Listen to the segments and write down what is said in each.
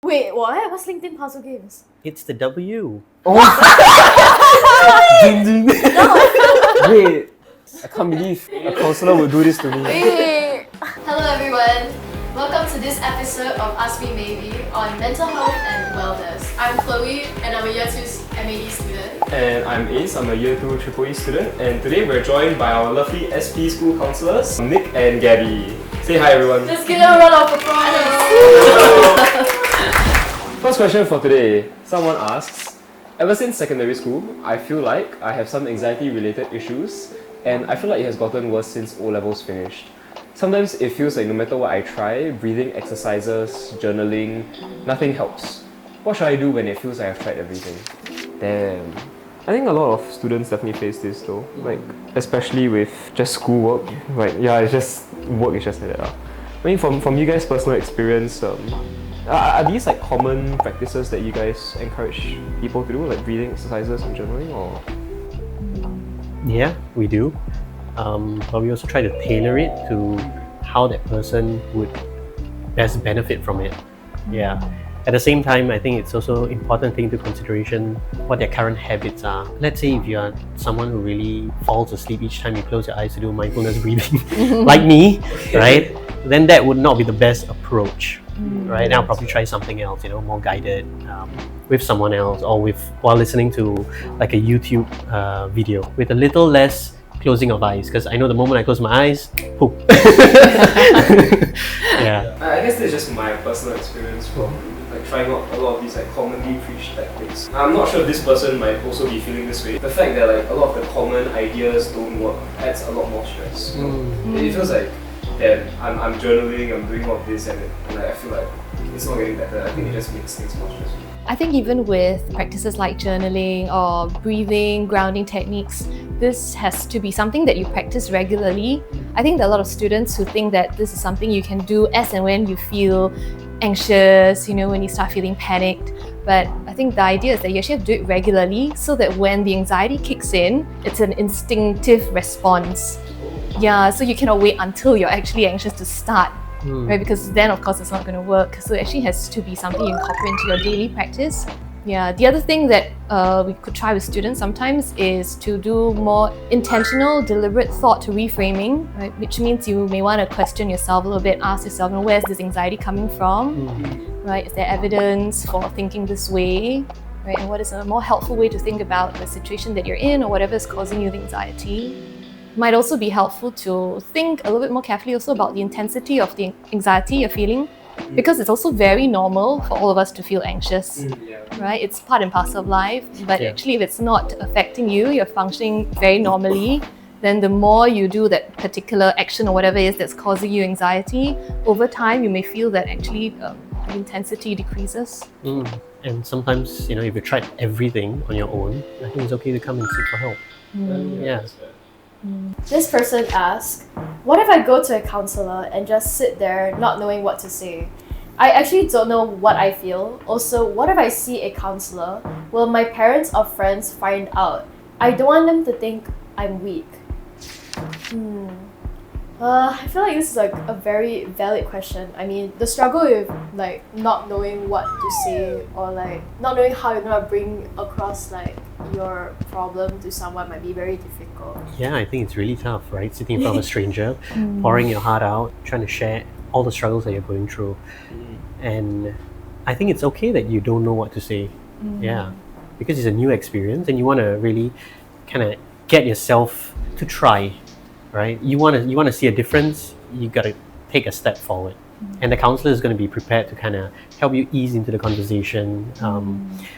Wait, what? What's LinkedIn puzzle games? It's the W. Ding, ding. Wait, I can't believe a counsellor would do this to me. Hello everyone. Welcome to this episode of Ask Me Maybe on mental health and wellness. I'm Chloe and I'm a Year 2 MAD student. And I'm Ace, I'm a Year 2 Triple E student, and today we're joined by our lovely SP school counsellors, Nick and Gabby. Say hi everyone. Let's give them a round of applause. First question for today. Someone asks, ever since secondary school, I feel like I have some anxiety related issues, and I feel like it has gotten worse since O-levels finished. Sometimes it feels like no matter what I try, breathing exercises, journaling, nothing helps. What should I do when it feels like I've tried everything? Damn. I think a lot of students definitely face this though, like especially with just schoolwork. Like it's just work is just like that. I mean, from you guys' personal experience, are these like common practices that you guys encourage people to do, like breathing exercises and journaling, or? Yeah, we do. But we also try to tailor it to how that person would best benefit from it. Yeah. At the same time, I think it's also important to take into consideration what their current habits are. Let's say if you are someone who really falls asleep each time you close your eyes to do mindfulness breathing, like me, right? Then that would not be the best approach, right? Now I'll probably try something else, more guided, with someone else, or while listening to like a YouTube video with a little less closing of eyes, because I know the moment I close my eyes, poop. Yeah. I guess that's just my personal experience from trying out a lot of these commonly preached tactics. I'm not sure if this person might also be feeling this way. The fact that a lot of the common ideas don't work adds a lot more stress. It feels like that I'm journaling, I'm doing all of this, and I feel like it's not getting better. I think it just makes things more stressful. I think even with practices like journaling or breathing, grounding techniques, this has to be something that you practice regularly. I think there are a lot of students who think that this is something you can do as and when you feel anxious, when you start feeling panicked. But I think the idea is that you actually have to do it regularly so that when the anxiety kicks in, it's an instinctive response. Yeah, so you cannot wait until you're actually anxious to start. Right? Because then of course it's not going to work. So it actually has to be something you incorporate into your daily practice. Yeah, the other thing that we could try with students sometimes is to do more intentional, deliberate thought to reframing, right? Which means you may want to question yourself a little bit, ask yourself, where's this anxiety coming from? Right? Is there evidence for thinking this way? Right? And what is a more helpful way to think about the situation that you're in or whatever is causing you the anxiety? Might also be helpful to think a little bit more carefully also about the intensity of the anxiety you're feeling, because it's also very normal for all of us to feel anxious, right? It's part and parcel of life, but actually if it's not affecting you, you're functioning very normally, then the more you do that particular action or whatever it is that's causing you anxiety, over time you may feel that actually the intensity decreases. And sometimes, if you tried everything on your own, I think it's okay to come and seek for help. This person asks, what if I go to a counsellor and just sit there not knowing what to say? I actually don't know what I feel. Also, what if I see a counsellor? Will my parents or friends find out? I don't want them to think I'm weak. I feel like this is a very valid question. I mean, the struggle with not knowing what to say or not knowing how you're gonna bring across your problem to someone might be very difficult. Yeah, I think it's really tough, right? Sitting in front of a stranger, pouring your heart out, trying to share all the struggles that you're going through. And I think it's okay that you don't know what to say. Yeah, because it's a new experience and you want to really kind of get yourself to try. Right? You want to see a difference, you got to take a step forward. And the counsellor is going to be prepared to kind of help you ease into the conversation.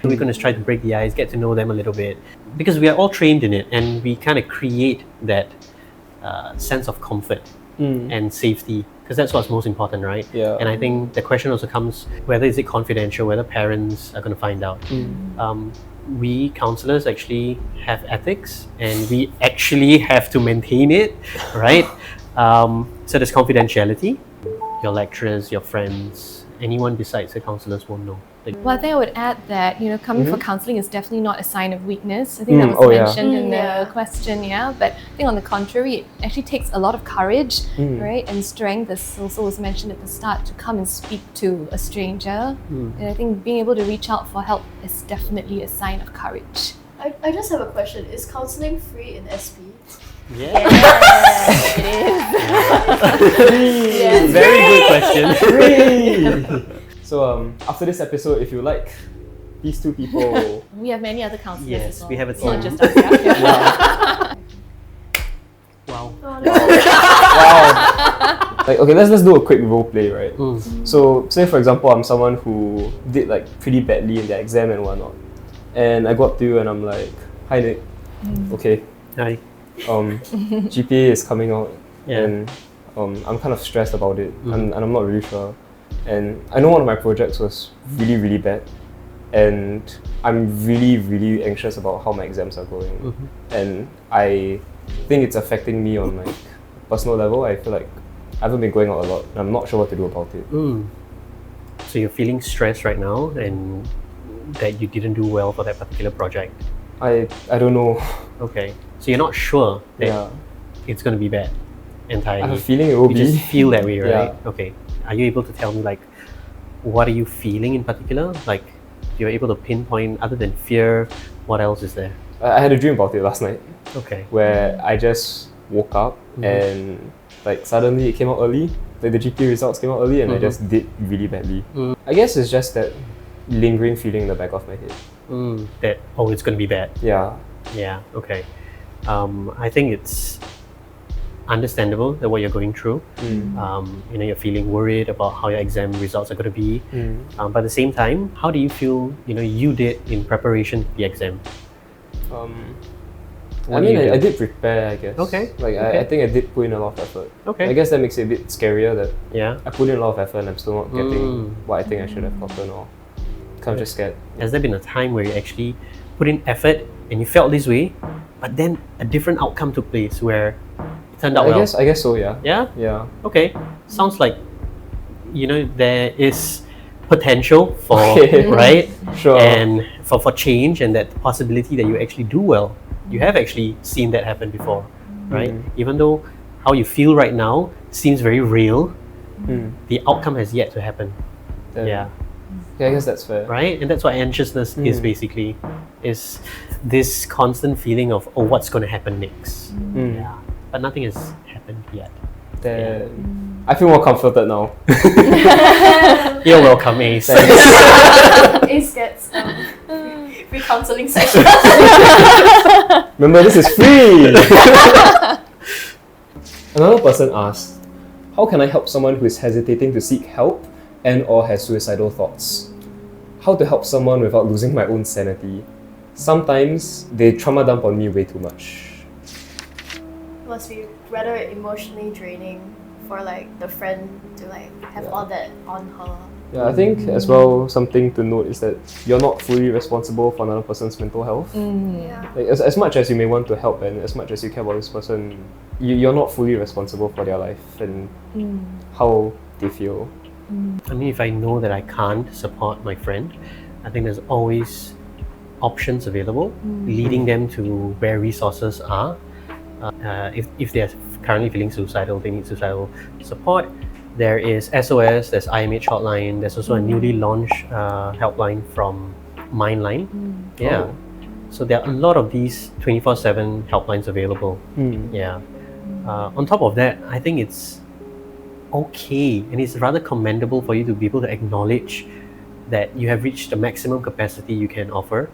We're going to try to break the ice, get to know them a little bit, because we are all trained in it and we kind of create that sense of comfort and safety, because that's what's most important, right? Yeah. And I think the question also comes, whether is it confidential, whether parents are going to find out. We counsellors actually have ethics and we actually have to maintain it, right? So there's confidentiality. Your lecturers, your friends, anyone besides the counsellors won't know. Well, I think I would add that, coming for counselling is definitely not a sign of weakness. I think that was Oh, yeah. mentioned in Yeah. the question, but I think on the contrary, it actually takes a lot of courage, right, and strength, as also was mentioned at the start, to come and speak to a stranger. And I think being able to reach out for help is definitely a sign of courage. I just have a question. Is counselling free in SP? Yeah. It is. Yes. Very good question. So after this episode, if you like these two people, We have many other counsellors Yes, as well. we have a It's not team. just us, yeah. Wow. Oh, no. wow. Like, okay, let's do a quick role play, right? Mm. So say for example, I'm someone who did like pretty badly in their exam and whatnot, and I go up to you and I'm like, "Hi Nick, okay, Hi. GPA is coming out, Yeah. and I'm kind of stressed about it, and I'm not really sure, and I know one of my projects was really really bad, and I'm really really anxious about how my exams are going, and I think it's affecting me on like personal level. I feel like I haven't been going out a lot, and I'm not sure what to do about it." So you're feeling stressed right now, and that you didn't do well for that particular project. I don't know. Okay. So you're not sure that Yeah, it's going to be bad entirely. I have a feeling it will You be. just feel that way, right? Yeah. Okay. Are you able to tell me like what are you feeling in particular? Like you're able to pinpoint, other than fear, what else is there? I had a dream about it last night, Okay. where I just woke up and like suddenly it came out early. Like the GPA results came out early, and I just did really badly. I guess it's just that lingering feeling in the back of my head. That it's going to be bad. Yeah. Yeah. Okay. I think it's understandable that what you're going through. You're feeling worried about how your exam results are going to be. But at the same time, how do you feel? You did in preparation for the exam. What I do mean, you do? I did prepare, I guess. Okay, Like okay. I think I did put in a lot of effort. Okay. I guess that makes it a bit scarier that Yeah. I put in a lot of effort and I'm still not getting what I think I should have gotten, or kind of just scared. Has there been a time where you actually put in effort and you felt this way, but then a different outcome took place where it turned out well? I guess so. Yeah. Yeah. Yeah. Okay. Sounds like there is potential for Okay. right, Sure. and for change, and that possibility that you actually do well. You have actually seen that happen before, right? Even though how you feel right now seems very real, the outcome has yet to happen. Then- Yeah. Yeah, I guess that's fair. Right? And that's what anxiousness is basically, is this constant feeling of, what's going to happen next? Yeah. But nothing has happened yet. Then I feel more comforted now. You're welcome, Ace. Ace gets free counselling session. Remember, this is free! Another person asked, how can I help someone who is hesitating to seek help and or has suicidal thoughts? How to help someone without losing my own sanity? Sometimes they trauma dump on me way too much. Must be rather emotionally draining for like the friend to like have all that on her. Yeah, I think as well something to note is that you're not fully responsible for another person's mental health. Yeah. Like as much as you may want to help and as much as you care about this person, you're not fully responsible for their life and how they feel. I mean, if I know that I can't support my friend, I think there's always options available, leading them to where resources are. If they're currently feeling suicidal, they need suicidal support. There is SOS, there's IMH hotline, there's also a newly launched helpline from Mindline. Yeah. So there are a lot of these 24/7 helplines available. Yeah. On top of that, I think it's okay and it's rather commendable for you to be able to acknowledge that you have reached the maximum capacity you can offer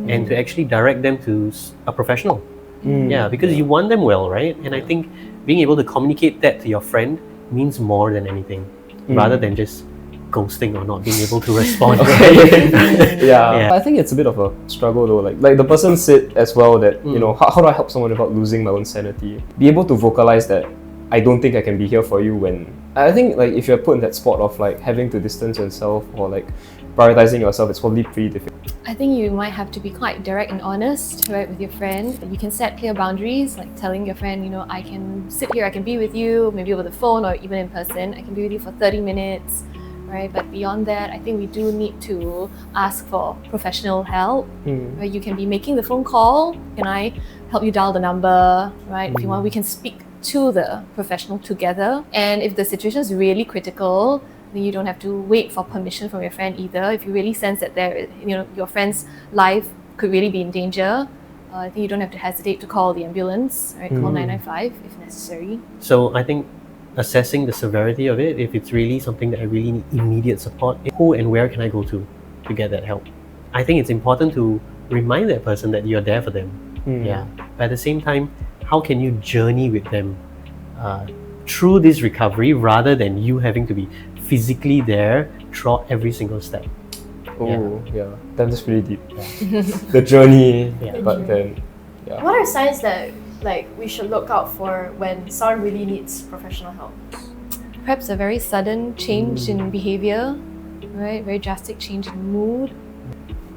and to actually direct them to a professional. Yeah, because you want them well, right? And I think being able to communicate that to your friend means more than anything, rather than just ghosting or not being able to respond. Yeah. I think it's a bit of a struggle though. Like the person said as well that, how do I help someone without losing my own sanity? Be able to vocalize that I don't think I can be here for you when... I think like if you're put in that spot of like having to distance yourself or like prioritizing yourself, it's probably pretty difficult. I think you might have to be quite direct and honest, right, with your friend. You can set clear boundaries, like telling your friend, I can sit here, I can be with you, maybe over the phone or even in person. I can be with you for 30 minutes, right? But beyond that, I think we do need to ask for professional help. Where you can be making the phone call. Can I help you dial the number, right? If you want, we can speak to the professional together. And if the situation is really critical, then you don't have to wait for permission from your friend either. If you really sense that your friend's life could really be in danger, I think you don't have to hesitate to call the ambulance, right? Call 995 if necessary. So I think assessing the severity of it, if it's really something that I really need immediate support, who and where can I go to get that help? I think it's important to remind that person that you're there for them. Yeah. But at the same time, how can you journey with them through this recovery rather than you having to be physically there throughout every single step? Oh, yeah. That's really deep. The journey, but then, yeah. What are signs that we should look out for when someone really needs professional help? Perhaps a very sudden change in behavior, right? Very drastic change in mood.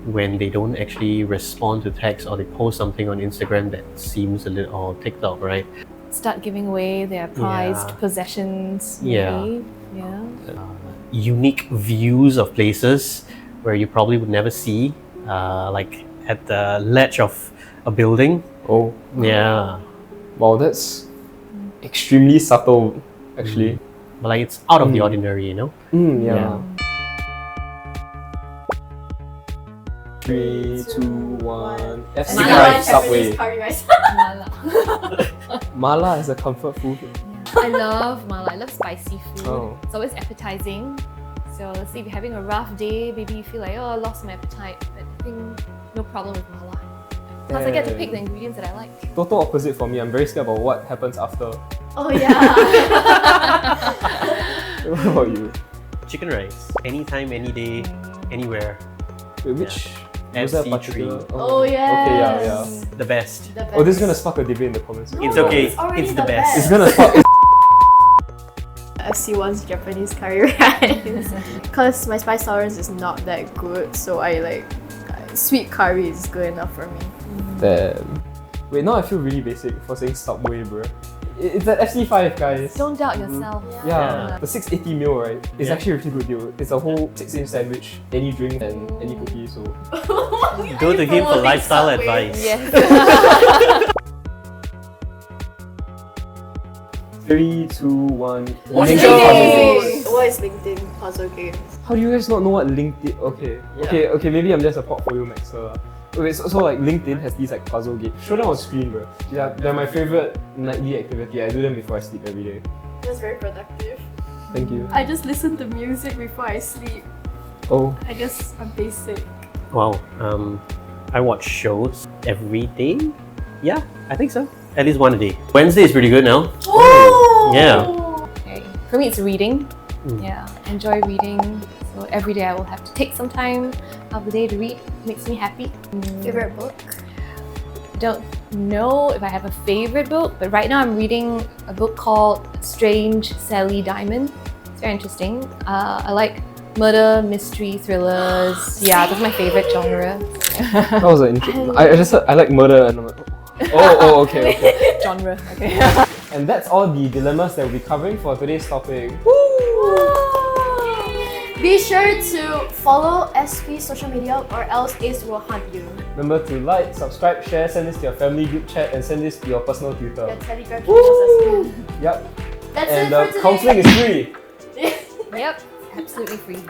When they don't actually respond to text or they post something on Instagram that seems a little, or TikTok, right? Start giving away their prized possessions. Yeah. Maybe. Yeah. Unique views of places where you probably would never see, like at the ledge of a building. Oh. Yeah. Wow, that's extremely subtle, actually. But like it's out of the ordinary, you know? Yeah. 3, 2, 1. FC Rice Subway. Mala. Mala is a comfort food. I love mala. I love spicy food. Oh. It's always appetizing. So let's say if you're having a rough day, maybe you feel like, I lost my appetite. But I think no problem with mala. Plus I get to pick the ingredients that I like. Total opposite for me. I'm very scared about what happens after. Oh yeah. What about you? Chicken rice. Anytime, any day, anywhere. Wait, which? Was there a FC3. particular? Oh yes. Okay, yeah. The best. The best. Oh, this is gonna spark a debate in the comments. It's okay. already It's the best. It's gonna spark. FC1's Japanese curry rice. Because my spice tolerance is not that good, so sweet curry is good enough for me. Damn. Wait, now I feel really basic for saying Subway, bro. It's at FC5, guys. Don't doubt yourself. Yeah, the 680 meal, right? It's actually a really good deal. It's a whole 6-inch sandwich, any drink and any cookie. So Go to him for lifestyle advice. Yes. 3, 2, 1. What's LinkedIn LinkedIn? puzzle games. What is LinkedIn puzzle games? How do you guys not know what LinkedIn? Okay. Maybe I'm just a portfolio maxer. Okay, so like LinkedIn has these like puzzle games. Show them on screen, bro. Yeah, they're my favorite nightly activity. I do them before I sleep every day. That's very productive. Thank you. I just listen to music before I sleep. Oh. I'm basic. Wow. I watch shows every day. Yeah, I think so. At least one a day. Wednesday is pretty good now. Oh! Yeah. Okay. For me, it's reading. Yeah, enjoy reading. So every day I will have to take some time out of the day to read. Makes me happy. Favorite book? Don't know if I have a favorite book, but right now I'm reading a book called Strange Sally Diamond. It's very interesting. I like murder, mystery, thrillers. Yeah, that's my favorite genre. That was an interesting. I just heard I like murder and I'm like, okay. Genre, okay. And that's all the dilemmas that we'll be covering for today's topic. Be sure to follow SP's social media or else Ace will hunt you. Remember to like, subscribe, share, send this to your family group chat and send this to your personal tutor. Your Telegram channels. Yep. That's And it the for today. counselling is free. Yep, absolutely free.